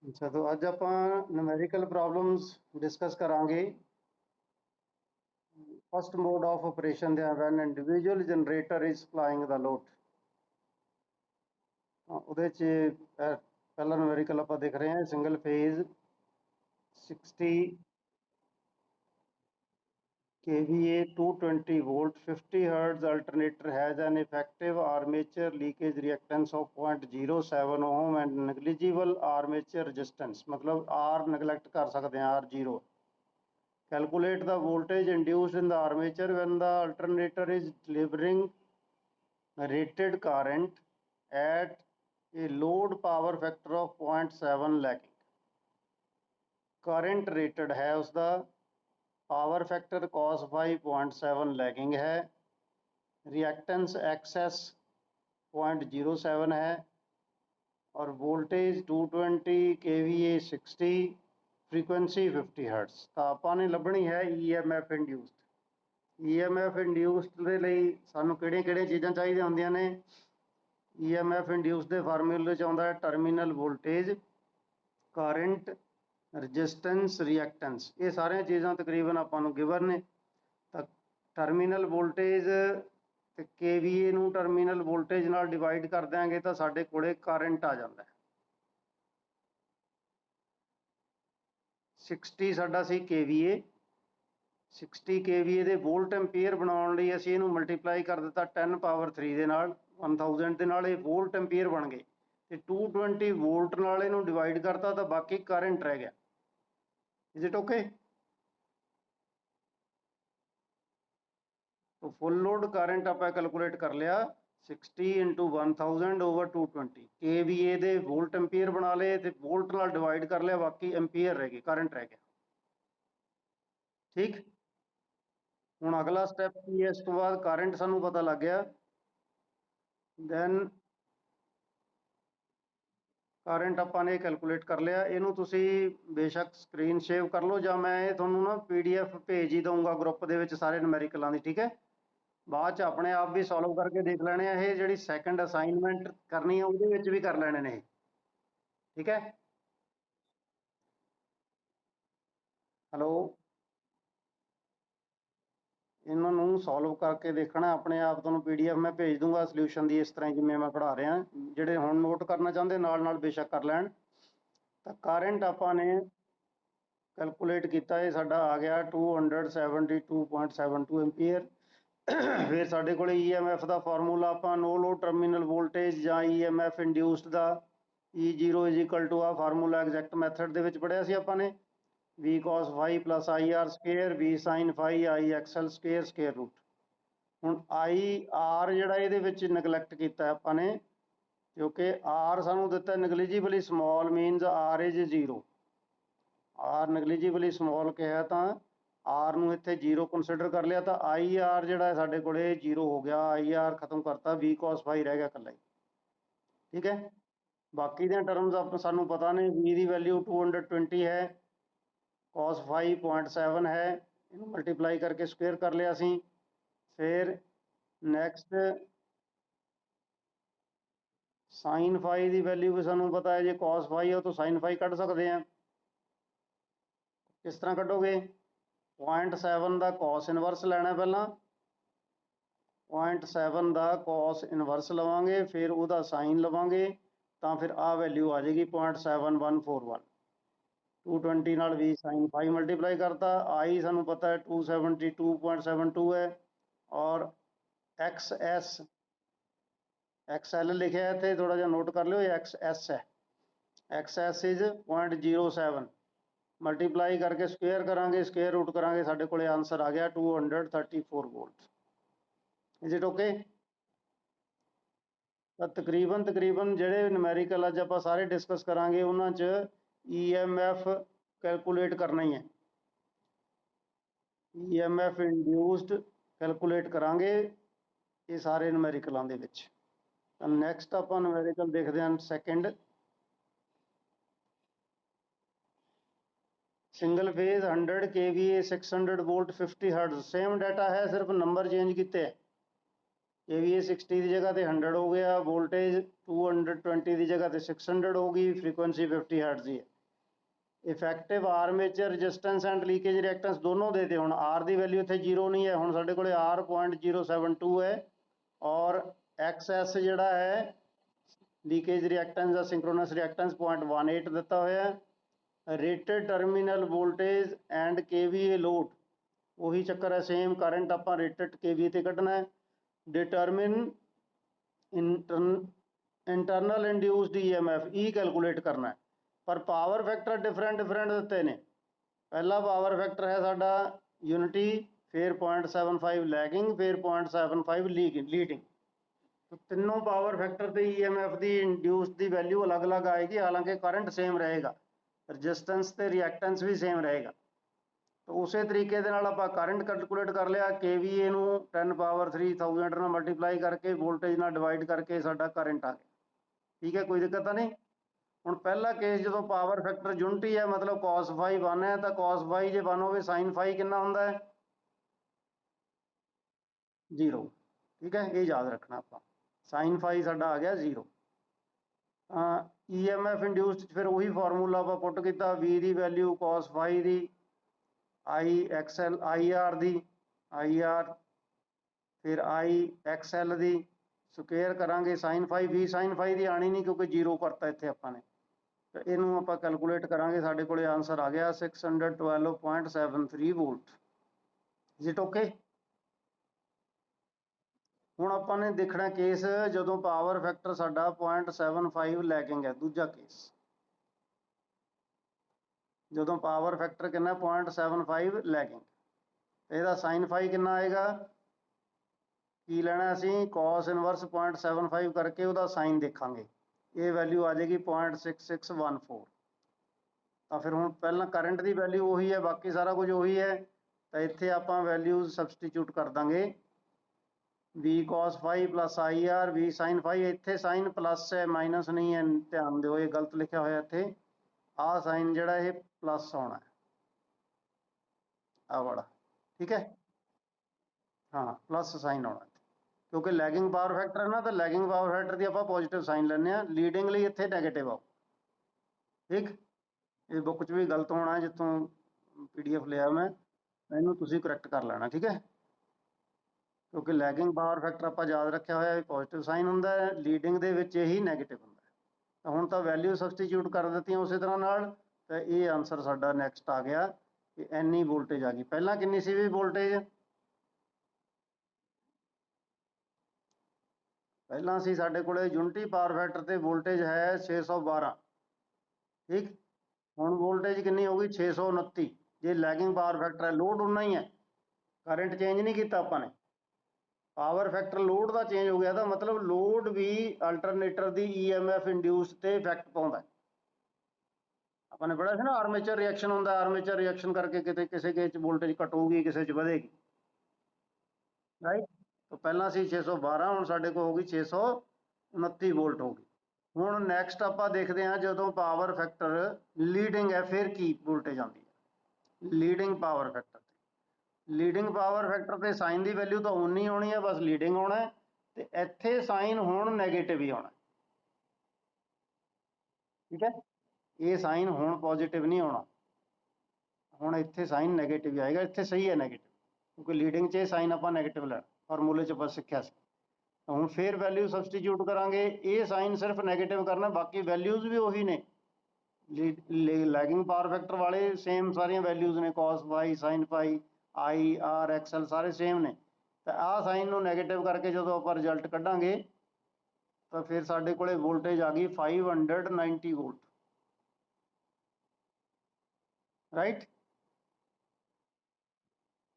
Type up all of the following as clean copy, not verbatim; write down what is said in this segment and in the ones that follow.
अच्छा, तो अज आप न्यूमेरिकल प्रॉब्लम्स डिस्कस करांगे। First mode of operation they when individual generator is supplying the load. ਉਹਦੇ 'ਚ ਪਹਿਲਾ न्यूमेरिकल ਆਪਾਂ देख रहे हैं single phase 60 kVA 220 volt 50 hertz alternator has an effective armature leakage reactance of 0.07 ohm and negligible armature resistance। मतलब R neglect कर सकते हैं, R0। Calculate the voltage induced in the armature when the alternator is delivering rated current at a load power factor of 0.7 lagging। Current rated है उसका power factor cos phi 0.7 lagging है, reactance excess 0.07 है और voltage 220 kVA 60 frequency 50 hertz. तो आपने लभनी है EMF induced. EMF induced ਦੇ ਲਈ ਸਾਨੂੰ ਕਿਹੜੀਆਂ ਚੀਜ਼ਾਂ ਚਾਹੀਦੀਆਂ ਹੁੰਦੀਆਂ ਨੇ। EMF इंड्यूस्ड ਦੇ ਫਾਰਮੂਲੇ 'ਚ ਆਉਂਦਾ ਹੈ terminal voltage, current, resistance, reactance. ये सारिया चीज़ां तकरीबन आपां नूं गिवन ने। तो टर्मीनल वोल्टेज ते KVA नूं टर्मीनल वोल्टेज नाल डिवाइड कर देंगे तो साडे कोले करंट आ जाता है। 60 साडा सी KVA, 60 KVA दे वोल्ट एम्पीयर बनाउण लई असीं इहनूं मल्टीप्लाई कर दिता 10 पावर 3 दे नाल, 1000 दे नाल ये वोल्ट एम्पीयर बन गए ते 220 वोल्ट नाल इहनूं डिवाइड करता तो बाकी करंट रह गया। Is it okay? तो फुल लोड करंट आप कैलकुलेट कर लिया 60 इंटू 1000 ओवर 220 KVA दे वोल्ट एम्पीयर बना ले तो वोल्ट नाल डिवाइड कर लिया, बाकी एम्पीयर रह गए, करंट रह गया। ठीक, हुण अगला स्टैप की है, इस तो बाद करंट सानू पता लग गया, दैन करंट आपाने कैलकुलेट कर लिया। इनू तुसी बेशक स्क्रीन शेव कर लो या मैं थोनू ना PDF भेज ही दूंगा ग्रुप दे विच सारे न्यूमेरिकलां दी। ठीक है, बाद च अपने आप भी सॉल्व करके देख लेने। ये जी सैकेंड असाइनमेंट करनी है वो भी कर लेने ने। ठीक है, हेलो, इन्हों सॉल्व करके देखना अपने आप। तुहानूं PDF मैं भेज दूंगा सल्यूशन की, इस तरह जिमें मैं पढ़ा रहा। ਜਿਹੜੇ ਹੁਣ नोट करना चाहते नाल बेशक कर लैन। तो करंट आपाने कैलकुलेट किया, ये साडा आ गया 272.72 एम्पीयर। फिर साडे कोले EMF का फार्मूला आपां नो लोड टर्मिनल वोल्टेज या EMF इंड्यूस्ड का E0 इज इक्वल टू आ फार्मूला एग्जैक्ट मैथड दे विच पढ़िया सी आपां ने, V cos phi plus IR square V sin phi I XL square square root. हुण IR जिहड़ा इहदे विच नगलैक्ट कीता आपां ने, क्योंकि R सानूं दित्ता negligibly small means R is 0। R negligibly small कहा तो R नूं इत्थे 0 कंसिडर कर लिया, तो IR जिहड़ा साडे कोले 0 हो गया। IR खत्म करता, V cos फाई रह गया कल्ला ही। ठीक है, बाकी दी टर्म्स आप सानूं पता ने। V की वैल्यू 220 है, cos फाई 0.7 है, इनू मल्टीप्लाई करके स्क्वेयर कर लिया सी। फिर नैक्सट साइन फाई की वैल्यू भी सानूं पता है, जो cos फाई है तो साइन फाई कढ़ सकते हैं। किस तरह कढ़ोगे? 0.7 का cos इनवर्स लैना, पहला 0.7 का cos इनवर्स लवांगे, फिर उसका साइन लवांगे, तो फिर आ वैल्यू आ जाएगी 0.7141। 220 नाल भी साइन फाई मल्टीप्लाई करता। आई सानू पता है 272.72 है, और XL लिखे है इतने, थोड़ा जहा नोट कर लो, XS है। XS इज 0.07 मल्टीप्लाई करके स्क्वेयर करांगे, स्क्वेयर रूट करांगे, साढ़े को आंसर आ गया 234 वोल्ट। Is it okay? तो तकरीबन ਜਿਹੜੇ न्यूमेरिकल अज आप सारे डिस्कस करांगे उन्होंने EMF कैलकुलेट करना ही है। EMF इंड्यूस्ड कैलकुलेट करांगे ये सारे न्यूमेरिकलों के विच। नैक्सट आप न्यूमेरिकल देखते हैं second, single phase 100 kVA 600 volt 50 hertz. Same data है, सिर्फ नंबर चेंज किए। KVA 60 की जगह पे 100 हो गया, वोल्टेज 220 की जगह पे 600 होगी, फ्रीक्वेंसी 50 हर्ट्ज ही है। Effective armature resistance and leakage reactance दोनों देते हुण आर की वैल्यू इत्थे 0 नहीं है, हुण साडे कोले R 0.072 है और XS जिहड़ा है लीकेज रिएक्टेंस या सिंक्रोनस रिएक्टेंस 0.18 दिता होया है। Rated terminal voltage and KVA load ਉਹੀ ਚੱਕਰ ਹੈ, सेम करंट ਆਪਾਂ रेटेड KVA ਤੇ ਕੱਢਣਾ है। डिटरमिन इंटरनल इंड्यूस्ड EMF ई कैलकुलेट करना है, पर पावर फैक्टर डिफरेंट दिते ने। पहला पावर फैक्टर है साडा यूनिटी, फिर 0.75 लैगिंग, फिर 0.75 लीडिंग। तो तीनों पावर फैक्टर से EMF की इंड्यूस्ड की वैल्यू अलग अलग आएगी, हालांकि करंट सेम रहेगा, रजिस्टेंस ते रिएक्टेंस भी सेम रहेगा। तो उस तरीके के आप करंट कैलकुलेट कर लिया, KVA नूं 10 पावर 3000 ਨਾਲ मल्टीप्लाई करके वोल्टेज ਨਾਲ डिवाइड करके साडा करंट आ गया। ठीक है, कोई दिक्कत नहीं। ਹੁਣ पहला केस जो पावर फैक्टर यूनिटी है, मतलब cos फाई 1 है, तो cos फाई जे 1 हो sin फाई कितना होंदा है 0। ठीक है, ये याद रखना आप, sin फाई साडा आ गया 0। EMF इंड्यूस्ड फिर वही फार्मूला आप पुट किया, V की वैल्यू cos फाई की IXL IR दी IR फिर IXL दी स्क्वेयर करांगे sin phi, V sin phi की आनी नहीं क्योंकि 0 करता इत्थे आपां ने। तो इनू आप कैलकुलेट करांगे, साडे कोले आंसर आ गया 612.73 वोल्ट। Is it okay. हुण आपां ने देखना केस जदों पावर फैक्टर साडा 0.75 लैगिंग है, दूजा केस ਜਦੋਂ पावर फैक्टर कितना 0.75 लैगिंग, ਇਹਦਾ sin फाई कितना आएगा, की लेना असी cos इनवर्स 0.75 करके ਉਹਦਾ साइन देखांगे, ये वैल्यू आ जाएगी 0.6614। तो फिर हुण पहला करंट की वैल्यू उही है, बाकी सारा कुछ उही है, तो इत्थे आपां वैल्यूज सबसटीट्यूट कर देंगे, V cos phi plus IR V sin phi, इत्थे साइन प्लस है माइनस नहीं है, ध्यान दिओ ये गलत लिखा होया इत्थे, आ साइन जिहड़ा ये प्लस आना है आ वाला। ठीक है, हाँ प्लस साइन आना, क्योंकि लैगिंग पावर फैक्टर है ना, तो लैगिंग पावर फैक्टर की आप पॉजिटिव साइन लेने, लीडिंग लिए इत्थे नैगेटिव आओ। ठीक, ये बुक च भी गलत होना है, जितों PDF लिया मैं इनू तुसीं करैक्ट कर लेना। ठीक है, क्योंकि लैगिंग पावर फैक्टर आप याद रखा होया पॉजिटिव साइन हुंदा है, लीडिंग दे विच यही नैगेटिव हुंदा है। तो हुण तां वैल्यू सबसटीट्यूट कर दित्तियां उस तरह नाल, तो ये आंसर साडा नैक्सट आ गया कि एनी वोल्टेज आ गई। पहला कितनी सी भी वोल्टेज, पहला सी साडे कोले यूनिटी पावर फैक्टर ते वोल्टेज है 612। ठीक, हुण वोल्टेज कितनी होगी 629। जे लैगिंग पावर फैक्टर है, लोड उन्ना ही है, करंट चेंज नहीं किया आपां ने, पावर फैक्टर लोड का चेंज हो गया था, मतलब लोड भी अल्टरनेटर की EMF इंड्यूस ते इफैक्ट पाउंदा। आपने पढ़ा सी ना आर्मेचर रिएक्शन होंदा, आर्मेचर रिएक्शन करके किते किसी केस वोल्टेज घट होगी, किसी च बढ़ेगी। राइट, तो पहला सी 612, हुण साडे कोल होगी 629 वोल्ट होगी। हुण नैक्सट आपां देखदे हां जदों पावर फैक्टर लीडिंग है, फिर की वोल्टेज आती है leading power factor. Leading power factor ते साइन की वैल्यू तो उन्नी होनी है, बस लीडिंग होना है, तो इत्थे साइन हुण नैगेटिव ही होना। ठीक है, ये साइन हुण पॉजिटिव नहीं होना, हुण इत्थे साइन नैगेटिव ही आएगा, इत्थे सही है नैगेटिव, क्योंकि लीडिंग च साइन आपां नैगेटिव लैना, फार्मूले च बस सीखिया सी। हुण फिर वैल्यू सबसटीट्यूट करांगे, ये साइन सिर्फ नैगेटिव करना, बाकी वैल्यूज भी उही ने, लैगिंग पावर फैक्टर वाले सेम सारिया वैल्यूज ने, cos phi sin phi IR XL सारे सेम ने। तो आ साइन नूं नैगेटिव करके जो आप रिजल्ट कढ़ांगे, तो फिर साडे कोले वोल्टेज आ गई 590 वोल्ट। राइट,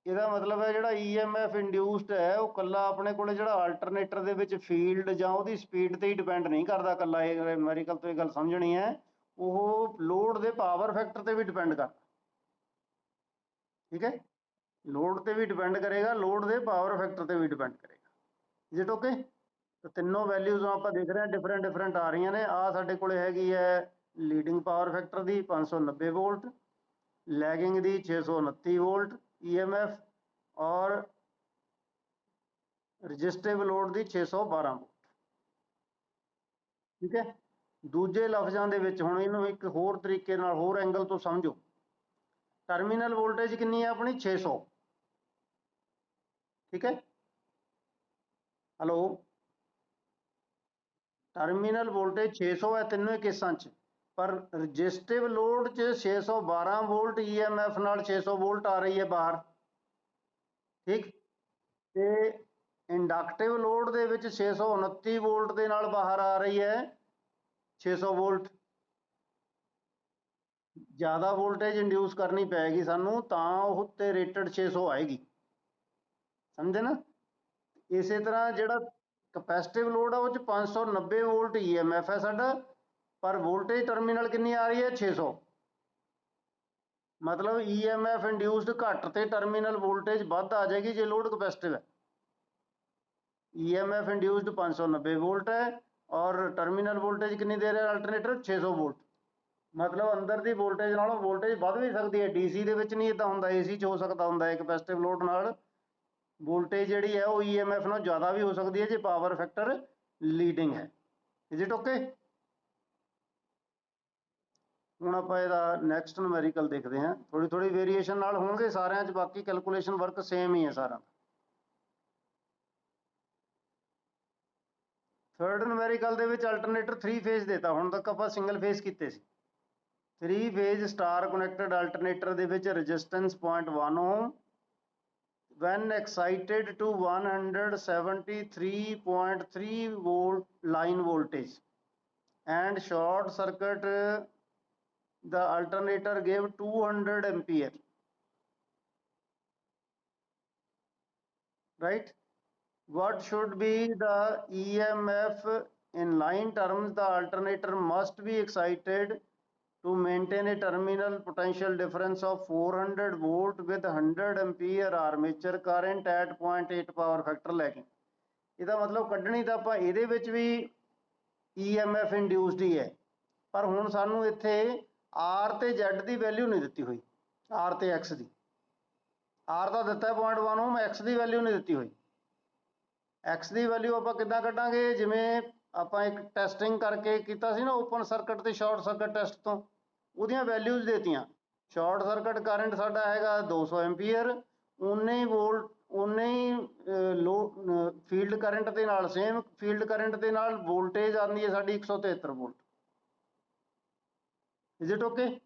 ਇਹਦਾ मतलब है ਜਿਹੜਾ EMF इंड्यूस्ड है वो कला अपने ਕੋਲੇ ਜਿਹੜਾ अल्टरनेटर ਦੇ ਵਿੱਚ फील्ड ਜਾਂ ਉਹਦੀ स्पीड ਤੇ ਹੀ डिपेंड नहीं करता, कला ਇਹ न्यूमेरिकल तो ये गल समझनी है, वो लोड ਦੇ पावर फैक्टर ਤੇ भी डिपेंड करता। ठीक है, लोड ਤੇ भी डिपेंड करेगा, लोड ਦੇ पावर फैक्टर ਤੇ भी डिपेंड करेगा। Is it okay. तो तीनों वैल्यूज आप देख रहे हैं डिफरेंट डिफरेंट आ रही ने। आ साडे कोले हैगी है लीडिंग पावर फैक्टर की 590 वोल्ट, लैगिंग की 629 वोल्ट EMF, और ਰਜਿਸਟਿਵ ਲੋਡ ਦੀ 612 ਵੋਲਟ। ਠੀਕ ਹੈ। ਦੂਜੇ ਲਫ਼ਜ਼ਾਂ ਦੇ ਵਿੱਚ ਹੁਣ ਇਹਨੂੰ ਇੱਕ ਹੋਰ ਤਰੀਕੇ ਨਾਲ ਹੋਰ ਐਂਗਲ ਤੋਂ ਸਮਝੋ। ਟਰਮੀਨਲ ਵੋਲਟੇਜ ਕਿੰਨੀ ਹੈ ਆਪਣੀ 600। ਠੀਕ ਹੈ। ਹੈਲੋ, ਟਰਮੀਨਲ ਵੋਲਟੇਜ 600 ਹੈ ਤਿੰਨੋਂ ਹੀ ਕੇਸਾਂ 'ਚ, ਪਰ ਰਜਿਸਟਿਵ ਲੋਡ 'ਚ 612 ਵੋਲਟ EMF ਨਾਲ 600 ਵੋਲਟ ਆ ਰਹੀ ਹੈ ਬਾਹਰ। ਠੀਕ। ਤੇ ਇੰਡਕਟਿਵ ਲੋਡ ਦੇ ਵਿੱਚ 629 ਵੋਲਟ ਦੇ ਨਾਲ ਬਾਹਰ ਆ ਰਹੀ ਹੈ 600 ਵੋਲਟ। ਜ਼ਿਆਦਾ ਵੋਲਟੇਜ ਇੰਡਿਊਸ ਕਰਨੀ ਪੈਗੀ ਸਾਨੂੰ ਤਾਂ ਉਹ ਤੇ ਰੇਟਡ 600 ਆਏਗੀ। ਸਮਝੇ ਨਾ। ਇਸੇ ਤਰ੍ਹਾਂ ਜਿਹੜਾ ਕਪੈਸਿਟਿਵ ਲੋਡ ਆ ਉਹ 'ਚ 590 ਵੋਲਟ EMF ਹੈ ਸਾਡਾ, ਪਰ ਵੋਲਟੇਜ ਟਰਮੀਨਲ ਕਿੰਨੀ ਆ ਰਹੀ ਹੈ 600। ਮਤਲਬ EMF ਇੰਡਿਊਸਡ ਘੱਟ ਤੇ ਟਰਮੀਨਲ ਵੋਲਟੇਜ ਵੱਧ ਆ ਜਾਏਗੀ ਜੇ ਲੋਡ ਕਪੈਸਿਟਿਵ ਹੈ। EMF ਇੰਡਿਊਸਡ 590 ਵੋਲਟ ਹੈ ਔਰ ਟਰਮੀਨਲ ਵੋਲਟੇਜ ਕਿੰਨੀ ਦੇ ਰਿਹਾ ਅਲਟਰਨੇਟਰ 600 ਵੋਲਟ। ਮਤਲਬ ਅੰਦਰ ਦੀ ਵੋਲਟੇਜ ਨਾਲੋਂ ਵੋਲਟੇਜ ਵੱਧ ਵੀ ਸਕਦੀ ਹੈ। DC ਦੇ ਵਿੱਚ ਨਹੀਂ ਇਦਾਂ ਹੁੰਦਾ, AC 'ਚ ਹੋ ਸਕਦਾ ਹੁੰਦਾ ਹੈ। ਕਪੈਸਿਟਿਵ ਲੋਡ ਨਾਲ ਵੋਲਟੇਜ ਜਿਹੜੀ ਹੈ ਉਹ EMF ਨਾਲੋਂ ਜ਼ਿਆਦਾ ਵੀ ਹੋ ਸਕਦੀ ਹੈ ਜੇ ਪਾਵਰ ਫੈਕਟਰ ਲੀਡਿੰਗ ਹੈ। Is it okay. ਹੁਣ ਆਪਾਂ ਇਹਦਾ ਨੈਕਸਟ ਨੂਮੈਰੀਕਲ ਦੇਖਦੇ ਹਾਂ। ਥੋੜੀ ਥੋੜੀ ਵੇਰੀਏਸ਼ਨ ਨਾਲ ਹੋਣਗੇ ਸਾਰਿਆਂ 'ਚ, ਬਾਕੀ ਕੈਲਕੂਲੇਸ਼ਨ ਵਰਕ ਸੇਮ ਹੀ ਹੈ ਸਾਰਾ। ਥਰਡ ਨੂਮੈਰੀਕਲ ਦੇ ਵਿੱਚ ਅਲਟਰਨੇਟਰ 3 ਫੇਜ਼ ਦੇਤਾ। ਹੁਣ ਤੱਕ ਆਪਾਂ ਸਿੰਗਲ ਫੇਜ਼ ਕੀਤੇ ਸੀ। 3 ਫੇਜ਼ ਸਟਾਰ ਕਨੈਕਟਡ ਅਲਟਰਨੇਟਰ ਦੇ ਵਿੱਚ resistance 0.1 Om when excited to 173.3 volt line voltage and short circuit the alternator gave 200 ampere, right? What should be the EMF in line terms? The alternator must be excited to maintain a terminal potential difference of 400 volt with 100 ampere armature current at 0.8 power factor lacking. ਇਹਦਾ ਮਤਲਬ ਕੱਢਣੀ ਤਾਂ ਆਪਾਂ ਇਹਦੇ ਵਿੱਚ ਵੀ EMF induced ਹੀ ਹੈ, ਪਰ ਹੁਣ ਸਾਨੂੰ ਇੱਥੇ R ਤੇ Z ਦੀ ਵੈਲਿਊ ਨਹੀਂ ਦਿੱਤੀ ਹੋਈ, R ਤੇ X ਦੀ। R ਦਾ ਦਿੱਤਾ 0.1 ਓਮ, X ਦੀ ਵੈਲਿਊ ਨਹੀਂ ਦਿੱਤੀ ਹੋਈ। X ਦੀ ਵੈਲਿਊ ਆਪਾਂ ਕਿੱਦਾਂ ਕੱਢਾਂਗੇ? ਜਿਵੇਂ ਆਪਾਂ ਇੱਕ ਟੈਸਟਿੰਗ ਕਰਕੇ ਕੀਤਾ ਸੀ ਨਾ ਓਪਨ ਸਰਕਟ ਤੇ ਸ਼ਾਰਟ ਸਰਕਟ ਟੈਸਟ ਤੋਂ, ਉਹਦੀਆਂ ਵੈਲਿਊਜ਼ ਦੇਤੀਆਂ। ਸ਼ਾਰਟ ਸਰਕਟ ਕਰੰਟ ਸਾਡਾ ਹੈਗਾ 200 ਐਂਪੀਅਰ, ਉਨੇ ਹੀ ਵੋਲਟ ਉਨੇ ਹੀ ਲੋ ਫੀਲਡ ਕਰੰਟ ਦੇ ਨਾਲ, ਸੇਮ ਫੀਲਡ ਕਰੰਟ ਦੇ ਨਾਲ ਵੋਲਟੇਜ ਆਉਂਦੀ ਹੈ ਸਾਡੀ 173 ਵੋਲਟ। Is it okay.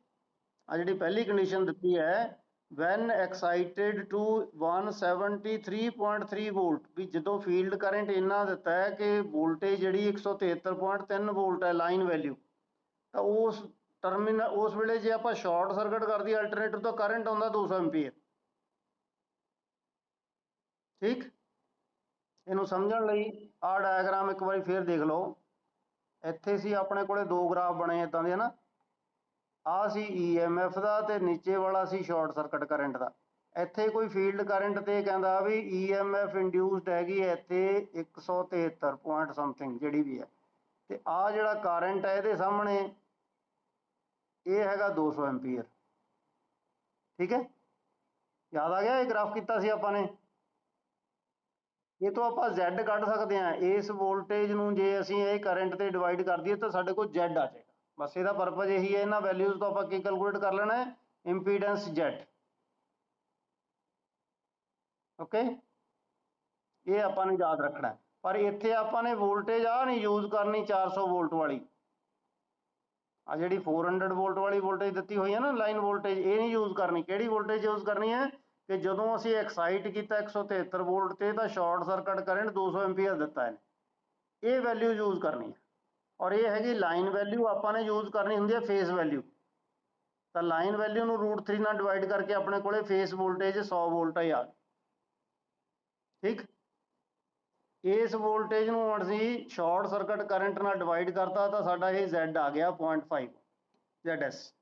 ਆ ਜਿਹੜੀ ਪਹਿਲੀ ਕੰਡੀਸ਼ਨ ਦਿੱਤੀ ਹੈ ਵੈਨ ਐਕਸਾਈਟਿਡ ਟੂ 173.3 ਵੋਲਟ, ਵੀ ਜਦੋਂ ਫੀਲਡ ਕਰੰਟ ਇੰਨਾ ਦਿੱਤਾ ਹੈ ਕਿ ਵੋਲਟੇਜ ਜਿਹੜੀ 173.3 ਵੋਲਟ ਹੈ ਲਾਈਨ ਵੈਲਿਊ, ਤਾਂ ਉਸ ਟਰਮੀਨਲ ਉਸ ਵੇਲੇ ਜੇ ਆਪਾਂ ਸ਼ਾਰਟ ਸਰਕਟ ਕਰਦੀ ਅਲਟਰਨੇਟਰ ਤੋਂ ਕਰੰਟ ਆਉਂਦਾ 200 ਐਂਪੀਅਰ। ਠੀਕ। ਇਹਨੂੰ ਸਮਝਣ ਲਈ ਆਹ ਡਾਇਗਰਾਮ ਇੱਕ ਵਾਰੀ ਫੇਰ ਦੇਖ ਲਓ। ਇੱਥੇ ਸੀ ਆਪਣੇ ਕੋਲੇ ਦੋ ਗ੍ਰਾਫ ਬਣੇ ਇੱਦਾਂ ਦੇ ਨਾ, ਆਹ ਸੀ EMF ਦਾ ਤੇ ਨੀਚੇ ਵਾਲਾ ਸੀ ਸ਼ਾਰਟ ਸਰਕਟ ਕਰੰਟ ਦਾ। ਇੱਥੇ ਕੋਈ ਫੀਲਡ ਕਰੰਟ ਤੇ ਕਹਿੰਦਾ ਵੀ EMF ਇੰਡਿਊਸਡ ਹੈਗੀ ਹੈ ਇੱਥੇ 173 ਪੁਆਇੰਟ ਸਮਥਿੰਗ ਜਿਹੜੀ ਵੀ ਹੈ, ਤੇ ਆਹ ਜਿਹੜਾ ਕਰੰਟ ਹੈ ਇਹਦੇ ਸਾਹਮਣੇ ਇਹ ਹੈਗਾ 200 ਐਂਪੀਅਰ। ਠੀਕ ਹੈ, ਯਾਦ ਆ ਗਿਆ ਇਹ ਗ੍ਰਾਫ ਕੀਤਾ ਸੀ ਆਪਾਂ ਨੇ। ਇਹ ਤੋਂ ਆਪਾਂ Z ਕੱਢ ਸਕਦੇ ਹਾਂ। ਇਸ ਵੋਲਟੇਜ ਨੂੰ ਜੇ ਅਸੀਂ ਇਹ ਕਰੰਟ ਤੇ ਡਿਵਾਈਡ ਕਰ ਦਈਏ ਤਾਂ ਸਾਡੇ ਕੋਲ Z ਆ ਜਾਏਗਾ। ਬਸ ਇਹਦਾ ਪਰਪਸ ਇਹੀ ਹੈ। ਇਹਨਾਂ ਵੈਲਿਊਜ਼ ਤੋਂ ਆਪਾਂ ਕੀ ਕੈਲਕੂਲੇਟ ਕਰ ਲੈਣਾ ਹੈ? ਇੰਪੀਡੈਂਸ Z। ਓਕੇ, ਇਹ ਆਪਾਂ ਨੇ ਯਾਦ ਰੱਖਣਾ। ਪਰ ਇੱਥੇ ਆਪਾਂ ਨੇ ਵੋਲਟੇਜ ਆ ਨਹੀਂ ਯੂਜ਼ ਕਰਨੀ 400 ਵੋਲਟ ਵਾਲੀ, ਆ ਜਿਹੜੀ 400 ਵੋਲਟ ਵਾਲੀ ਵੋਲਟੇਜ ਦਿੱਤੀ ਹੋਈ ਹੈ ਨਾ ਲਾਈਨ ਵੋਲਟੇਜ, ਇਹ ਨਹੀਂ ਯੂਜ਼ ਕਰਨੀ। ਕਿਹੜੀ ਵੋਲਟੇਜ ਯੂਜ਼ ਕਰਨੀ ਹੈ ਕਿ ਜਦੋਂ ਅਸੀਂ ਐਕਸਾਈਟ ਕੀਤਾ 173 ਵੋਲਟ ਤੇ ਤਾਂ ਸ਼ਾਰਟ ਸਰਕਟ ਕਰੰਟ 200 ਐਂਪੀਅਰ ਦਿੱਤਾ ਹੈ, ਇਹ ਵੈਲਿਊ ਯੂਜ਼ ਕਰਨੀ ਹੈ। ਔਰ ਇਹ ਹੈਗੀ ਲਾਈਨ ਵੈਲਿਊ, ਆਪਾਂ ਨੇ ਯੂਜ਼ ਕਰਨੀ ਹੁੰਦੀ ਹੈ ਫੇਸ ਵੈਲਿਊ। ਤਾਂ ਲਾਈਨ ਵੈਲਿਊ ਨੂੰ √3 ਨਾਲ ਡਿਵਾਈਡ ਕਰਕੇ ਆਪਣੇ ਕੋਲੇ ਫੇਸ ਵੋਲਟੇਜ 100 ਵੋਲਟ ਹੀ ਆ ਗਈ। ਠੀਕ। ਇਸ ਵੋਲਟੇਜ ਨੂੰ ਅਸੀਂ ਸ਼ਾਰਟ ਸਰਕਟ ਕਰੰਟ ਨਾਲ ਡਿਵਾਈਡ ਕਰਤਾ ਤਾਂ ਸਾਡਾ ਇਹ Z ਆ ਗਿਆ 0.5 ZS,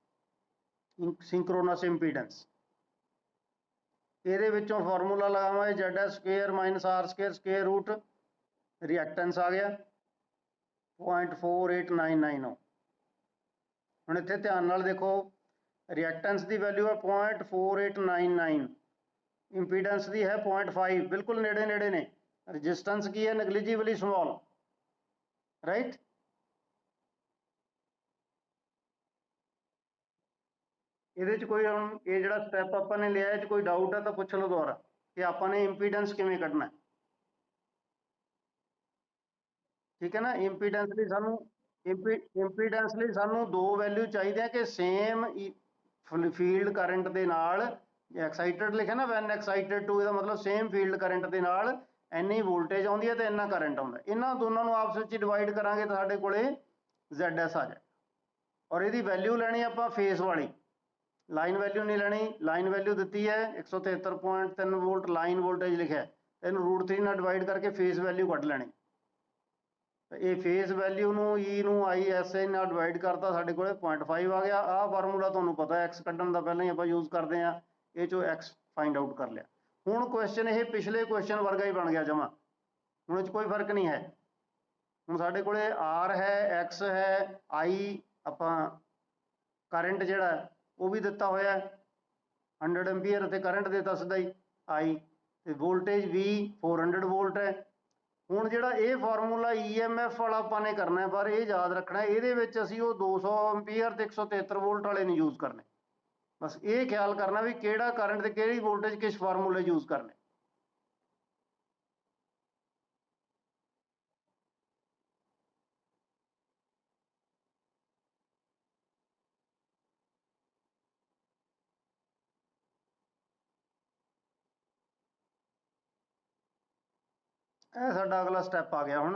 ਸਿੰਕਰੋਨਸ ਇੰਪੀਡੈਂਸ। ਇਹਦੇ ਵਿੱਚੋਂ ਫਾਰਮੂਲਾ ਲਗਾਵਾਂਗੇ ZS square minus R square square root, reactance ਆ ਗਿਆ 0.4899। ਹੁਣ ਇੱਥੇ ਧਿਆਨ ਨਾਲ ਦੇਖੋ, ਰਿਐਕਟੈਂਸ ਦੀ ਵੈਲਿਊ ਹੈ 0.4899, ਇੰਪੀਡੈਂਸ ਦੀ ਹੈ 0.5, ਬਿਲਕੁਲ ਨੇੜੇ ਨੇੜੇ ਨੇ। ਰੈਜ਼ਿਸਟੈਂਸ ਕੀ ਹੈ, ਨੈਗਲੀਜੀਬਲੀ ਸਮॉल, ਰਾਈਟ। ਇਹਦੇ ਚ ਕੋਈ ਹੁਣ ਇਹ ਜਿਹੜਾ ਸਟੈਪ ਆਪਾਂ ਨੇ ਲਿਆ, ਇਹ ਚ ਕੋਈ ਡਾਊਟ ਹੈ ਤਾਂ ਪੁੱਛ ਲਓ ਦੁਬਾਰਾ ਕਿ ਆਪਾਂ ਨੇ ਇੰਪੀਡੈਂਸ ਕਿਵੇਂ ਕੱਢਣਾ ਹੈ। ਠੀਕ ਹੈ ਨਾ, ਇੰਪੀਡੈਂਸ ਲਈ ਸਾਨੂੰ ਇੰਪੀਡੈਂਸ ਲਈ ਸਾਨੂੰ ਦੋ ਵੈਲਿਊ ਚਾਹੀਦੇ ਆ ਕਿ ਸੇਮ ਫੀਲਡ ਕਰੰਟ ਦੇ ਨਾਲ, ਐਕਸਾਈਟਡ ਲਿਖਿਆ ਨਾ ਵੈਨ ਐਕਸਾਈਟਡ ਟੂ, ਇਹਦਾ ਮਤਲਬ ਸੇਮ ਫੀਲਡ ਕਰੰਟ ਦੇ ਨਾਲ ਇੰਨੀ ਵੋਲਟੇਜ ਆਉਂਦੀ ਹੈ ਤੇ ਇੰਨਾ ਕਰੰਟ ਆਉਂਦਾ। ਇਹਨਾਂ ਦੋਨਾਂ ਨੂੰ ਆਪਸ ਵਿੱਚ ਡਿਵਾਈਡ ਕਰਾਂਗੇ ਤਾਂ ਸਾਡੇ ਕੋਲੇ ZS ਆ ਜਾਏ। ਔਰ ਇਹਦੀ ਵੈਲਿਊ ਲੈਣੀ ਆਪਾਂ ਫੇਸ ਵਾਲੀ, ਲਾਈਨ ਵੈਲਿਊ ਨਹੀਂ ਲੈਣੀ। ਲਾਈਨ ਵੈਲਿਊ ਦਿੱਤੀ ਹੈ 173.3 ਵੋਲਟ ਲਾਈਨ ਵੋਲਟੇਜ ਲਿਖਿਆ, ਇਹਨੂੰ √3 ਨਾਲ ਡਿਵਾਈਡ ਕਰਕੇ ਫੇਸ ਵੈਲਿਊ ਕੱਢ ਲੈਣੀ। ਇਹ ਫੇਸ ਵੈਲਿਊ ਨੂੰ E ਨੂੰ ISA ਨਾਲ ਡਿਵਾਈਡ ਕਰਤਾ, ਸਾਡੇ ਕੋਲੇ 0.5 ਆ ਗਿਆ। ਆਹ ਫਾਰਮੂਲਾ ਤੁਹਾਨੂੰ ਪਤਾ ਐਕਸ ਕੱਢਣ ਦਾ ਪਹਿਲਾਂ ਹੀ ਆਪਾਂ ਯੂਜ਼ ਕਰਦੇ ਹਾਂ, ਇਹ ਚੋਂ ਐਕਸ ਫਾਈਂਡ ਆਊਟ ਕਰ ਲਿਆ। ਹੁਣ ਕੁਐਸਚਨ ਇਹ ਪਿਛਲੇ ਕੁਐਸਚਨ ਵਰਗਾ ਹੀ ਬਣ ਗਿਆ ਜਮਾ, ਹੁਣ ਇਹ 'ਚ ਕੋਈ ਫਰਕ ਨਹੀਂ ਹੈ। ਹੁਣ ਸਾਡੇ ਕੋਲੇ R ਹੈ, X ਹੈ, I ਆਪਾਂ ਕਰੰਟ ਜਿਹੜਾ ਉਹ ਵੀ ਦਿੱਤਾ ਹੋਇਆ 100 ਐਂਪੀਅਰ ਤੇ ਕਰੰਟ ਦਿੱਤਾ ਸਿੱਧਾ ਹੀ I, ਤੇ ਵੋਲਟੇਜ V 400 ਵੋਲਟ ਹੈ। ਹੁਣ ਜਿਹੜਾ ਇਹ ਫਾਰਮੂਲਾ EMF ਵਾਲਾ ਆਪਾਂ ਨੇ ਕਰਨਾ, ਪਰ ਇਹ ਯਾਦ ਰੱਖਣਾ ਇਹਦੇ ਵਿੱਚ ਅਸੀਂ ਉਹ 200 ਐਂਪੀਅਰ ਤੇ 173 ਵੋਲਟ ਵਾਲੇ ਨਹੀਂ ਯੂਜ਼ ਕਰਨੇ। ਬਸ ਇਹ ਖਿਆਲ ਕਰਨਾ ਵੀ ਕਿਹੜਾ ਕਰੰਟ ਤੇ ਕਿਹੜੀ ਵੋਲਟੇਜ ਕਿਸ ਫਾਰਮੂਲੇ ਯੂਜ਼ ਕਰਨੇ। ਇਹ ਸਾਡਾ ਅਗਲਾ ਸਟੈਪ ਆ ਗਿਆ। ਹੁਣ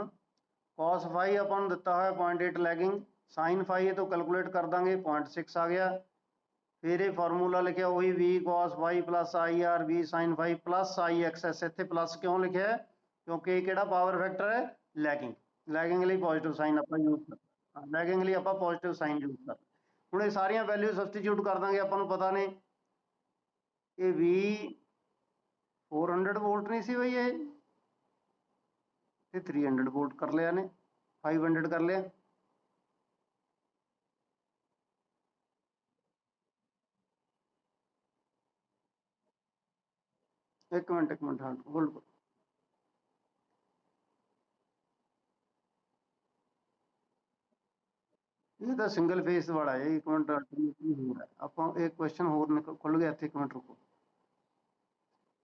cos φ ਆਪਾਂ ਨੂੰ ਦਿੱਤਾ ਹੋਇਆ 0.8 ਲੈਗਿੰਗ, sin φ ਇਹ ਤੋਂ ਕੈਲਕੂਲੇਟ ਕਰ ਦਾਂਗੇ 0.6 ਆ ਗਿਆ। ਫਿਰ ਇਹ ਫਾਰਮੂਲਾ ਲਿਖਿਆ ਉਹੀ V cos φ plus IR V sin φ plus IXS। ਇੱਥੇ ਪਲੱਸ ਕਿਉਂ ਲਿਖਿਆ? ਕਿਉਂਕਿ ਇਹ ਕਿਹੜਾ ਪਾਵਰ ਫੈਕਟਰ ਹੈ? ਲੈਗਿੰਗ। ਲੈਗਿੰਗ ਲਈ ਪੋਜ਼ਿਟਿਵ ਸਾਈਨ ਆਪਾਂ ਯੂਜ਼ ਕਰ, ਲੈਗਿੰਗ ਲਈ ਆਪਾਂ ਪੋਜ਼ਿਟਿਵ ਸਾਈਨ ਯੂਜ਼ ਕਰ। ਹੁਣ ਇਹ ਸਾਰੀਆਂ ਵੈਲਿਊ ਸਬਸਟੀਟਿਊਟ ਕਰ ਦਾਂਗੇ, ਆਪਾਂ ਨੂੰ ਪਤਾ ਨੇ ਇਹ V 400 ਵੋਲਟ ਨਹੀਂ ਸੀ ਬਈ, ਇਹ 300 ਵੋਲਟ ਕਰ ਲਿਆ ਨੇ, 500 ਕਰ ਲਿਆ। ਇੱਕ ਮਿੰਟ ਹਾਂ ਹੋਲਡ ਕਰੋ। ਇਹ ਤਾਂ ਸਿੰਗਲ ਫੇਸ ਵਾਲਾ ਹੈ। ਇੱਕ ਮਿੰਟ ਹੋਰ ਹੈ, ਆਪਾਂ ਇੱਕ ਕੁਐਸਚਨ ਹੋਰ ਖੁੱਲ ਗਿਆ ਇੱਥੇ, ਇੱਕ ਮਿੰਟ ਰੁਕੋ।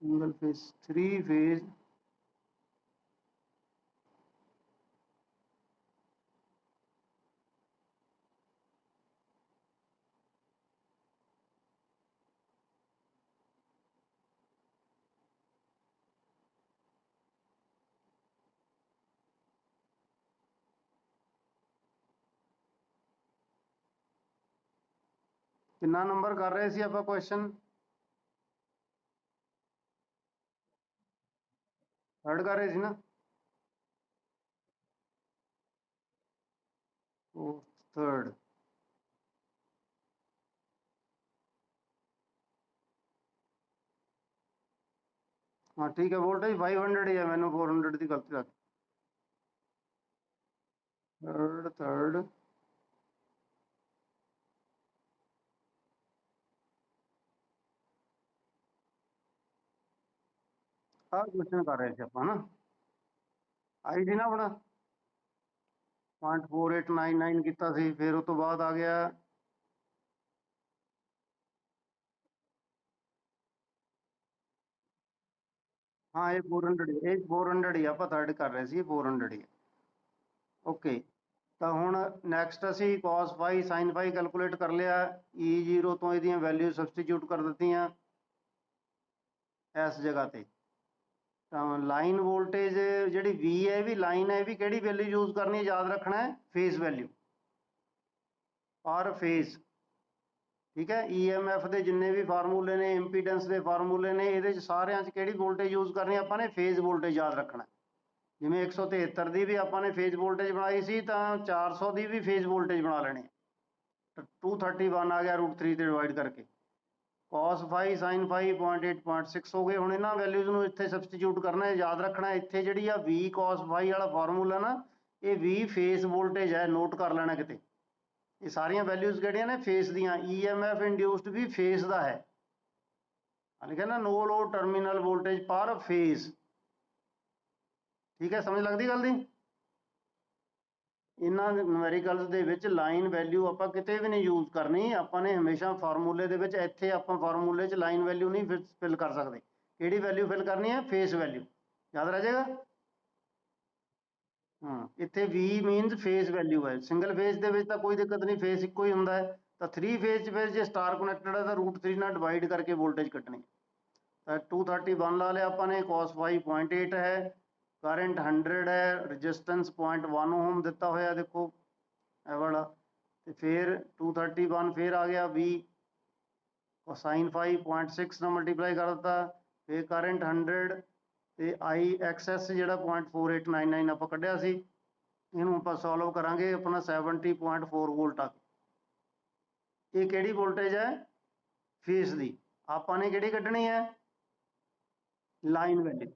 ਸਿੰਗਲ ਫੇਸ 3 ਫੇਜ਼ ਕਿੰਨਾ ਨੰਬਰ ਕਰ ਰਹੇ ਸੀ ਆਪਾਂ ਕੁਐਸਚਨ? ਥਰਡ ਕਰ ਰਹੇ ਸੀ ਨਾ? ਥਰਡ। हाँ ठीक है, वोल्टेज 500 ही है, मैंने 400 की गलती रख। थर्ड क्वेश्चन कर रहे थे आप ना, आई थी ना अपना 0.4899 किया सी, फिर उस तो बाद आ गया हाँ ये 400 ही आप थर्ड कर रहे थे, 400 ही। ओके, तो हुण नैक्सट असी cos φ sin φ कैलकुलेट कर लिया। E0 तो ये वैल्यू सबसटीट्यूट कर दित्तियां इस जगह ते। लाइन वोल्टेज जी V है, भी लाइन है, भी कि वैल्यू यूज करनी, याद रखना है फेस वैल्यू पर फेस। ठीक है, EMF के जिन्ने भी फार्मूले ने, इंपीडेंस के फार्मूले ने, ये सारे कि वोल्टेज यूज करनी, आपने फेज वोल्टेज याद रखना। जिमें 173 की भी आपने फेज वोल्टेज बनाई सी, तो 400 की भी फेज वोल्टेज बना लेनी। 231 आ गया √3 से डिवाइड करके। cos φ sin φ 0.8 0.6 हो गए। हुण इन्हां वैल्यूज़ नूं इत्थे सबसटीट्यूट करना है, याद रखना इत्थे जिहड़ी आ V cos φ वाला फार्मूला ना, ये V फेस वोल्टेज है, नोट कर लेना किते। ये सारियां वैल्यूज़ किहड़ियां ने? फेस दियां। EMF इंड्यूस्ड भी फेस दा है, लिखा ना नो लोड टर्मिनल वोल्टेज पर फेस। ठीक है, समझ लगती गल दी। ਇਹਨਾਂ ਨਿਊਮੈਰੀਕਲਸ ਦੇ ਵਿੱਚ ਲਾਈਨ ਵੈਲਿਊ ਆਪਾਂ ਕਿਤੇ ਵੀ ਨਹੀਂ ਯੂਜ਼ ਕਰਨੀ, ਆਪਾਂ ਨੇ ਹਮੇਸ਼ਾ ਫਾਰਮੂਲੇ ਦੇ ਵਿੱਚ ਇੱਥੇ ਆਪਾਂ ਫਾਰਮੂਲੇ 'ਚ ਲਾਈਨ ਵੈਲਿਊ ਨਹੀਂ ਫਿਲ ਕਰ ਸਕਦੇ। ਕਿਹੜੀ ਵੈਲਿਊ ਫਿਲ ਕਰਨੀ ਹੈ? Face value. ਯਾਦ ਰਹਿ ਜਾਏਗਾ। ਹਾਂ, ਇੱਥੇ V ਮੀਨਸ ਫੇਸ ਵੈਲਿਊ ਹੈ। ਸਿੰਗਲ ਫੇਸ ਦੇ ਵਿੱਚ ਤਾਂ ਕੋਈ ਦਿੱਕਤ ਨਹੀਂ, ਫੇਸ ਇੱਕੋ ਹੀ ਹੁੰਦਾ ਹੈ। ਤਾਂ 3 ਫੇਸ 'ਚ ਫਿਰ ਜੇ ਸਟਾਰ ਕਨੈਕਟਡ ਹੈ ਤਾਂ √3 ਨਾਲ ਡਿਵਾਈਡ ਕਰਕੇ ਵੋਲਟੇਜ ਕੱਢਣੀ। ਤਾਂ 231 ਲਾ ਲਿਆ ਆਪਾਂ ਨੇ, cos φ 0.8 ਹੈ, ਕਰੰਟ 100 ਹੈ, ਰਜਿਸਟੈਂਸ 0.1 ਓਮ ਦਿੱਤਾ ਹੋਇਆ ਦੇਖੋ ਇਹ ਵਾਲਾ। ਤੇ ਫਿਰ 231 ਫਿਰ ਆ ਗਿਆ V sin φ 0.6 ਨਾਲ ਮਲਟੀਪਲਾਈ ਕਰ ਦਿੱਤਾ, ਫਿਰ ਕਰੰਟ 100 ਤੇ IXS ਜਿਹੜਾ 0.4899 ਆਪਾਂ ਕੱਢਿਆ ਸੀ, ਇਹਨੂੰ ਆਪਾਂ ਸੋਲਵ ਕਰਾਂਗੇ ਆਪਣਾ 70.4 ਵੋਲਟ ਆ। ਇਹ ਕਿਹੜੀ ਵੋਲਟੇਜ ਹੈ? ਫੇਸ ਦੀ। ਆਪਾਂ ਨੇ ਕਿਹੜੀ ਕੱਢਣੀ ਹੈ? Line value.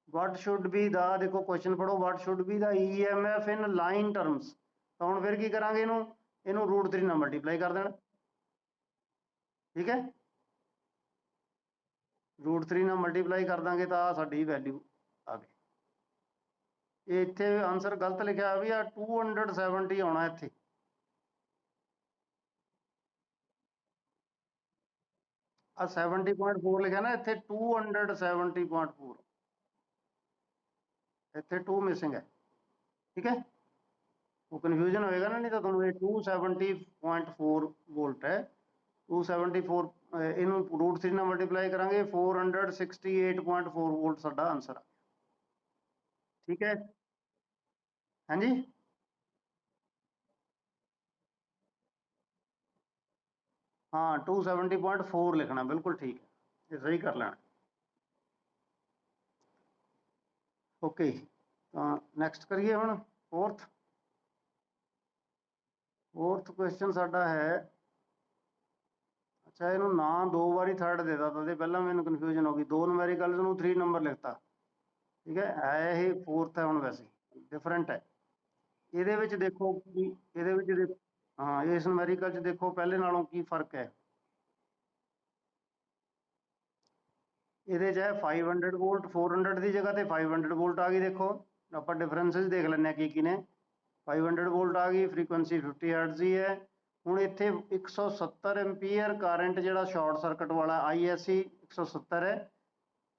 What should be the, ਦੇਖੋ ਕੁਐਸਚਨ ਪੜੋ, what should be the EMF in line terms. ਤਾਂ ਹੁਣ ਫਿਰ ਕੀ ਕਰਾਂਗੇ, ਇਹਨੂੰ √3 ਨਾਲ ਮਲਟੀਪਲਾਈ ਕਰ ਦੇਣਾ। ਠੀਕ ਹੈ, √3 ਨਾਲ ਮਲਟੀਪਲਾਈ ਕਰ ਦਾਂਗੇ ਤਾਂ ਸਾਡੀ ਵੈਲਿਊ ਆ ਗਈ। ਇਹ ਇੱਥੇ ਆਨਸਰ ਗਲਤ ਲਿਖਿਆ ਵੀ ਆ, 270 ਆਉਣਾ ਇੱਥੇ। ਆ 70.4 ਲਿਖਿਆ ਨਾ, ਇੱਥੇ 270.4, ਇੱਥੇ 2 ਮਿਸਿੰਗ ਹੈ। ਠੀਕ ਹੈ, ਉਹ ਕਨਫਿਊਜ਼ਨ ਹੋਏਗਾ ਨਾ, ਨਹੀਂ ਤਾਂ ਤੁਹਾਨੂੰ ਇਹ 270.4 ਵੋਲਟ ਹੈ। 274 ਇਹਨੂੰ √3 ਨਾਲ ਮਲਟੀਪਲਾਈ ਕਰਾਂਗੇ, 468.4 ਵੋਲਟ ਸਾਡਾ ਆਨਸਰ ਆ। ਠੀਕ ਹੈ, ਹਾਂਜੀ ਹਾਂ 270.4 ਲਿਖਣਾ, ਬਿਲਕੁਲ ਠੀਕ ਹੈ, ਇਹ ਸਹੀ ਕਰ ਲੈਣਾ। ਓਕੇ, ਤਾਂ ਨੈਕਸਟ ਕਰੀਏ ਹੁਣ ਫੋਰਥ ਕੁਐਸਚਨ ਸਾਡਾ ਹੈ। ਅੱਛਾ, ਇਹਨੂੰ ਨਾ 2 ਵਾਰੀ ਥਰਡ ਦੇ ਦਿੱਤਾ ਤੇ ਪਹਿਲਾਂ ਮੈਨੂੰ ਕਨਫਿਊਜ਼ਨ ਹੋ ਗਈ, 2 ਨਿਊਮੈਰੀਕਲਸ ਨੂੰ 3 ਨੰਬਰ ਲਿਖਤਾ। ਠੀਕ ਹੈ ਇਹ ਫੋਰਥ ਹੈ ਹੁਣ, ਵੈਸੇ ਡਿਫਰੈਂਟ ਹੈ। ਇਹਦੇ ਵਿੱਚ ਦੇਖੋ ਕਿ ਇਹਦੇ ਵਿੱਚ ਹਾਂ, ਇਸ ਨਿਊਮੈਰੀਕਲ 'ਚ ਦੇਖੋ ਪਹਿਲੇ ਨਾਲੋਂ ਕੀ ਫਰਕ ਹੈ। ਇਹਦੇ 'ਚ ਹੈ 500 ਵੋਲਟ, 400 ਦੀ ਜਗ੍ਹਾ ਤੇ 500 ਵੋਲਟ ਆ ਗਈ। ਦੇਖੋ ਆਪਾਂ ਡਿਫਰੈਂਸਿਸ ਦੇਖ ਲੈਂਦੇ ਹਾਂ ਕੀ ਨੇ। 500 ਵੋਲਟ ਆ ਗਈ, ਫ੍ਰੀਕੁਐਂਸੀ 50 ਹਰਟਜ਼ ਹੀ ਹੈ। ਹੁਣ ਇੱਥੇ 170 ਐਂਪੀਅਰ ਕਰੰਟ ਜਿਹੜਾ ਸ਼ਾਰਟ ਸਰਕਟ ਵਾਲਾ ISC 170 ਹੈ,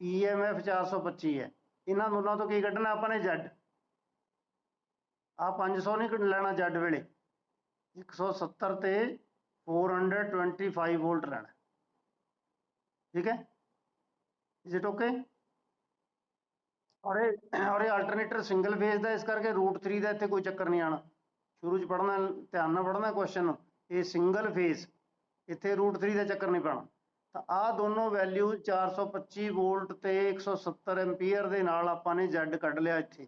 EMF 425 ਹੈ। ਇਹਨਾਂ ਦੋਨਾਂ ਤੋਂ ਕੀ ਕੱਢਣਾ ਆਪਾਂ ਨੇ? Z। ਆ 500 ਨਹੀਂ ਲੈਣਾ Z ਵੇਲੇ, 170 ਤੇ 425 ਵੋਲਟ ਲੈਣਾ। ਠੀਕ ਹੈ, ਇਜ਼ ਇਟ ਓਕੇ? ਔਰ ਇਹ ਆਲਟਰਨੇਟਰ ਸਿੰਗਲ ਫੇਜ਼ ਦਾ, ਇਸ ਕਰਕੇ √3 ਦਾ ਇੱਥੇ ਕੋਈ ਚੱਕਰ ਨਹੀਂ ਆਣਾ। ਸ਼ੁਰੂ 'ਚ ਪੜ੍ਹਨਾ, ਧਿਆਨ ਨਾਲ ਪੜ੍ਹਨਾ ਕੁਐਸਚਨ, ਇਹ ਸਿੰਗਲ ਫੇਜ਼, ਇੱਥੇ √3 ਦਾ ਚੱਕਰ ਨਹੀਂ ਪੈਣਾ। ਤਾਂ ਆਹ ਦੋਨੋਂ ਵੈਲਿਊ 425 ਵੋਲਟ ਤੇ 170 ਐਂਪੀਅਰ ਦੇ ਨਾਲ ਆਪਾਂ ਨੇ Z ਕੱਢ ਲਿਆ ਇੱਥੇ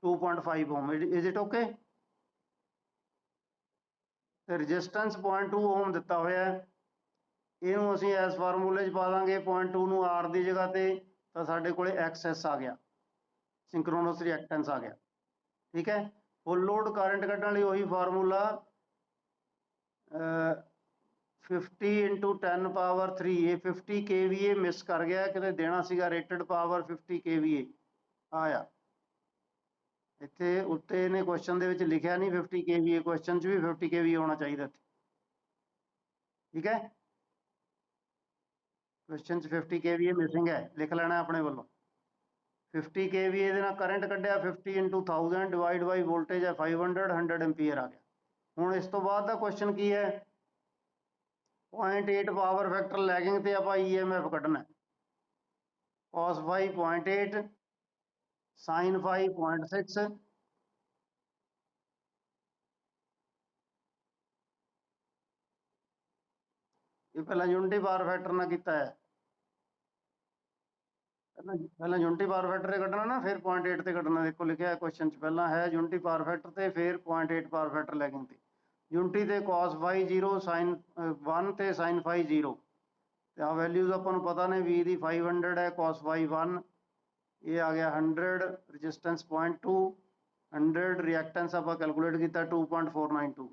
2.5 ਓਮ। Is it okay? ਤੇ ਰਜਿਸਟੈਂਸ 0.2 ਓਮ ਦਿੱਤਾ ਹੋਇਆ, ਇਹਨੂੰ ਅਸੀਂ ਇਸ ਫਾਰਮੂਲੇ 'ਚ ਪਾ ਦਾਂਗੇ 0.2 ਨੂੰ R ਦੀ ਜਗ੍ਹਾ ਤੇ, ਤਾਂ ਸਾਡੇ ਕੋਲੇ XS ਆ ਗਿਆ, ਸਿੰਕਰੋਨਸ ਰਿਐਕਟੈਂਸ ਆ ਗਿਆ। ਠੀਕ ਹੈ, ਫੁੱਲ ਲੋਡ ਕਰੰਟ ਕੱਢਣ ਲਈ ਉਹੀ ਫਾਰਮੂਲਾ 50 × 10 ਪਾਵਰ 3, ਇਹ 50 kVA ਮਿਸ ਕਰ ਗਿਆ, ਕਿਤੇ ਦੇਣਾ ਸੀਗਾ ਰੇਟਡ ਪਾਵਰ 50 kVA ਆਇਆ। ਇੱਥੇ ਉੱਤੇ ਇਹਨੇ ਕੁਐਸਚਨ ਦੇ ਵਿੱਚ ਲਿਖਿਆ ਨਹੀਂ 50 kVA, ਕੁਐਸਚਨ 'ਚ ਵੀ 50 kVA ਹੋਣਾ ਚਾਹੀਦਾ। ਠੀਕ ਹੈ, ਕੁਐਸਚਨ 'ਚ 50 kVA ਮਿਸਿੰਗ ਹੈ, ਲਿਖ ਲੈਣਾ ਆਪਣੇ ਵੱਲੋਂ। 50 kVA ਦੇ ਨਾਲ ਕਰੰਟ ਕੱਢਿਆ, 50 × 1000 ਡਿਵਾਈਡ ਬਾਈ ਵੋਲਟੇਜ ਹੈ 500, 100 ਐਂਪੀਅਰ ਆ ਗਿਆ। ਹੁਣ ਇਸ ਤੋਂ ਬਾਅਦ ਦਾ ਕੁਐਸਚਨ ਕੀ ਹੈ? 0.8 ਪਾਵਰ ਫੈਕਟਰ ਲੈਗਿੰਗ ਤੇ ਆਪਾਂ EMF ਕੱਢਣਾ। cos φ 0.8, sin φ 0.6, ਇਹ ਪਹਿਲਾਂ ਯੂਨਿਟੀ ਪਾਵਰ ਫੈਕਟਰ ਨਾਲ ਕੀਤਾ ਹੈ। ਪਹਿਲਾਂ ਯੂਨਿਟੀ ਪਾਵਰ ਫੈਕਟਰ ਤੇ ਕੱਢਣਾ ਨਾ, ਫਿਰ 0.8 ਤੇ ਕੱਢਣਾ। ਦੇਖੋ ਲਿਖਿਆ ਹੈ ਕੁਐਸਚਨ 'ਚ, ਪਹਿਲਾਂ ਹੈ ਯੂਨਿਟੀ ਪਾਵਰ ਫੈਕਟਰ ਤੇ ਫਿਰ 0.8 ਪਾਵਰ ਫੈਕਟਰ ਲੈਗਿੰਗ ਤੇ। ਯੂਨਿਟੀ ਤੇ cos φ 0, sin 1 ਤੇ sin φ 0। ਤੇ ਆ ਵੈਲਿਊਜ਼ ਆਪਾਂ ਨੂੰ ਪਤਾ ਨੇ, V ਦੀ 500 ਹੈ, cos φ 1, ਇਹ ਆ ਗਿਆ 100, ਰਜਿਸਟੈਂਸ 0.2, 100 ਰਿਐਕਟੈਂਸ ਆਪਾਂ ਕੈਲਕੂਲੇਟ ਕੀਤਾ 2.492,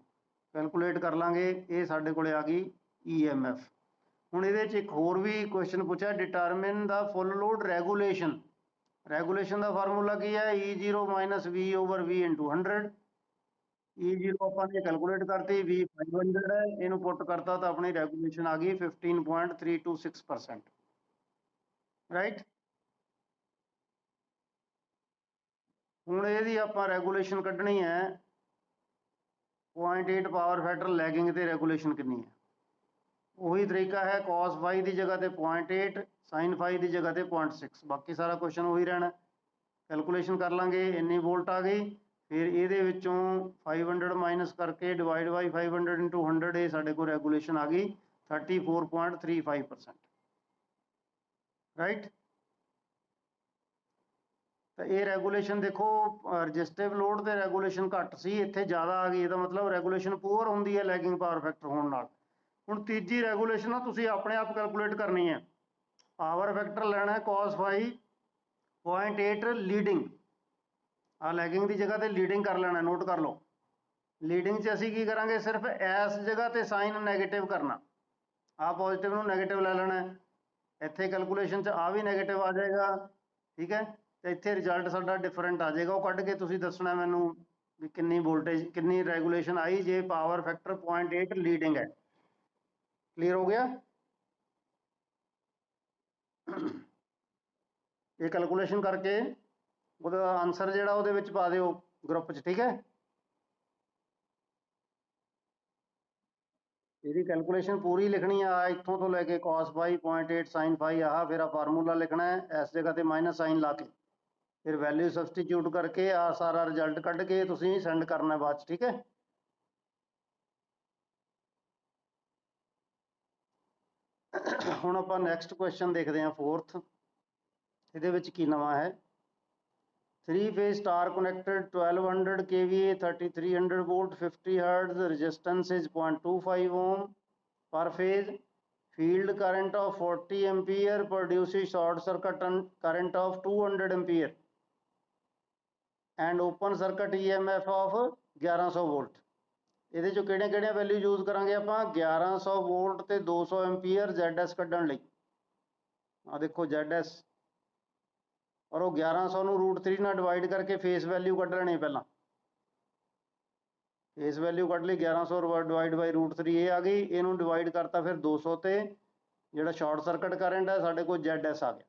ਕੈਲਕੂਲੇਟ ਕਰ ਲਾਂਗੇ, ਇਹ ਸਾਡੇ ਕੋਲੇ ਆ ਗਈ EMF। ਹੁਣ ਇਹਦੇ 'ਚ ਇੱਕ ਹੋਰ ਵੀ ਕੁਐਸਚਨ ਪੁੱਛਿਆ, ਡਿਟਰਮਿਨ ਦਾ ਫੁੱਲ ਲੋਡ ਰੈਗੂਲੇਸ਼ਨ। ਰੈਗੂਲੇਸ਼ਨ ਦਾ ਫਾਰਮੂਲਾ ਕੀ ਹੈ E0 minus V over V into 100। E0 ਆਪਾਂ ਨੇ ਕੈਲਕੂਲੇਟ ਕਰਤੀ, V 500 ਹੈ, ਇਹਨੂੰ ਪੁੱਟ ਕਰਤਾ ਤਾਂ ਆਪਣੀ ਰੈਗੂਲੇਸ਼ਨ ਆ ਗਈ 15.326%। ਰਾਈਟ। ਹੁਣ ਇਹਦੀ ਆਪਾਂ ਰੈਗੂਲੇਸ਼ਨ ਕੱਢਣੀ ਹੈ 0.8 ਪਾਵਰ ਫੈਕਟਰ ਲੈਗਿੰਗ ਤੇ ਰੈਗੂਲੇਸ਼ਨ ਕਿੰਨੀ ਹੈ। ਉਹੀ ਤਰੀਕਾ ਹੈ cos φ ਦੀ ਜਗ੍ਹਾ ਤੇ 0.8, sin φ ਦੀ ਜਗ੍ਹਾ ਤੇ 0.6। ਬਾਕੀ ਸਾਰਾ ਕੁਐਸਚਨ ਉਹੀ ਰਹਿਣਾ। ਕੈਲਕੂਲੇਸ਼ਨ ਕਰ ਲਾਂਗੇ, ਇੰਨੀ ਵੋਲਟ ਆ ਗਈ, ਫਿਰ ਇਹਦੇ ਵਿੱਚੋਂ 500 ਮਾਈਨਸ ਕਰਕੇ ਡਿਵਾਈਡ ਬਾਈ 500 ਇੰਟੂ 100, ਇਹ ਸਾਡੇ ਕੋਲ ਰੈਗੂਲੇਸ਼ਨ ਆ ਗਈ 34.35%। ਰਾਈਟ। ਤਾਂ ਇਹ ਰੈਗੂਲੇਸ਼ਨ ਦੇਖੋ ਰਜਿਸਟਿਵ ਲੋਡ ਤੇ ਰੈਗੂਲੇਸ਼ਨ ਘੱਟ ਸੀ, ਇੱਥੇ ਜ਼ਿਆਦਾ ਆ ਗਈ, ਇਹਦਾ ਮਤਲਬ ਰੈਗੂਲੇਸ਼ਨ ਪੂਅਰ ਹੁੰਦੀ ਹੈ ਲੈਗਿੰਗ ਪਾਵਰ ਫੈਕਟਰ ਹੋਣ ਨਾਲ। ਹੁਣ ਤੀਜੀ ਰੈਗੂਲੇਸ਼ਨ ਨਾ ਤੁਸੀਂ ਆਪਣੇ ਆਪ ਕੈਲਕੂਲੇਟ ਕਰਨੀ ਹੈ। ਪਾਵਰ ਫੈਕਟਰ ਲੈਣਾ ਹੈ cos φ 0.8 ਲੀਡਿੰਗ, ਆ ਲੈਗਿੰਗ ਦੀ ਜਗ੍ਹਾ ਤੇ ਲੀਡਿੰਗ ਕਰ ਲੈਣਾ, ਨੋਟ ਕਰ ਲਓ। ਲੀਡਿੰਗ 'ਚ ਅਸੀਂ ਕੀ ਕਰਾਂਗੇ, ਸਿਰਫ ਇਸ ਜਗ੍ਹਾ ਤੇ ਸਾਈਨ ਨੈਗੇਟਿਵ ਕਰਨਾ, ਆ ਪੋਜ਼ਿਟਿਵ ਨੂੰ ਨੈਗੇਟਿਵ ਲੈ ਲੈਣਾ। ਇੱਥੇ ਕੈਲਕੂਲੇਸ਼ਨ 'ਚ ਆ ਵੀ ਨੈਗੇਟਿਵ ਆ ਜਾਏਗਾ, ਠੀਕ ਹੈ। ਤੇ ਇੱਥੇ ਰਿਜ਼ਲਟ ਸਾਡਾ ਡਿਫਰੈਂਟ ਆ ਜਾਏਗਾ, ਉਹ ਕੱਢ ਕੇ ਤੁਸੀਂ ਦੱਸਣਾ ਮੈਨੂੰ ਵੀ ਕਿੰਨੀ ਵੋਲਟੇਜ ਕਿੰਨੀ ਰੈਗੂਲੇਸ਼ਨ ਆਈ ਜੇ ਪਾਵਰ ਫੈਕਟਰ 0.8 ਲੀਡਿੰਗ ਹੈ। ਕਲੀਅਰ ਹੋ ਗਿਆ। ਇਹ ਕੈਲਕੂਲੇਸ਼ਨ ਕਰਕੇ ਉਹਦਾ ਆਨਸਰ ਜਿਹੜਾ ਉਹਦੇ ਵਿੱਚ ਪਾ ਦਿਓ ਗਰੁੱਪ 'ਚ, ਠੀਕ ਹੈ। ਇਹਦੀ ਕੈਲਕੂਲੇਸ਼ਨ ਪੂਰੀ ਲਿਖਣੀ ਆ, ਇੱਥੋਂ ਤੋਂ ਲੈ ਕੇ cos φ 0.8 sin φ ਆਹ, ਫਿਰ ਆ ਫਾਰਮੂਲਾ ਲਿਖਣਾ ਹੈ, ਇਸ ਜਗ੍ਹਾ ਤੇ ਮਾਈਨਸ ਸਾਈਨ ਲਾ ਕੇ ਫਿਰ ਵੈਲਿਊ ਸਬਸਟੀਚਿਊਟ ਕਰਕੇ ਆ ਸਾਰਾ ਰਿਜ਼ਲਟ ਕੱਢ ਕੇ ਤੁਸੀਂ ਸੈਂਡ ਕਰਨਾ ਬਾਅਦ 'ਚ, ਠੀਕ ਹੈ। ਹੁਣ ਆਪਾਂ ਨੈਕਸਟ ਕੁਐਸਚਨ ਦੇਖਦੇ ਹਾਂ 4th। ਇਹਦੇ ਵਿੱਚ ਕੀ ਨਵਾਂ ਹੈ। 3 phase star connected 1200 kVA 3300 volt 50 hertz resistance is 0.25 ohm per phase, field current of 40 ampere produces short circuit current of 200 ampere and open circuit EMF of 1100 volt। ਇਹਦੇ ਚੋਂ ਕਿਹੜੀਆਂ ਵੈਲਿਊ ਯੂਜ਼ ਕਰਾਂਗੇ ਆਪਾਂ, 1100 ਵੋਲਟ ਤੇ 200 ਐਂਪੀਅਰ ZS ਕੱਢਣ ਲਈ। ਆ ਦੇਖੋ ZS, ਔਰ ਉਹ 1100 ਨੂੰ √3 ਨਾਲ ਡਿਵਾਈਡ ਕਰਕੇ ਫੇਸ ਵੈਲਿਊ ਕੱਢ ਲੈਣੀ ਪਹਿਲਾਂ। ਫੇਸ ਵੈਲਿਊ ਕੱਢ ਲਈ 1100 ਡਿਵਾਈਡ ਬਾਈ √3, ਇਹ ਆ ਗਈ। ਇਹਨੂੰ ਡਿਵਾਈਡ ਕਰਤਾ ਫਿਰ 200 ਤੇ ਜਿਹੜਾ ਸ਼ਾਰਟ ਸਰਕਟ ਕਰੰਟ ਹੈ ਸਾਡੇ ਕੋਲ ZS ਆ ਗਿਆ।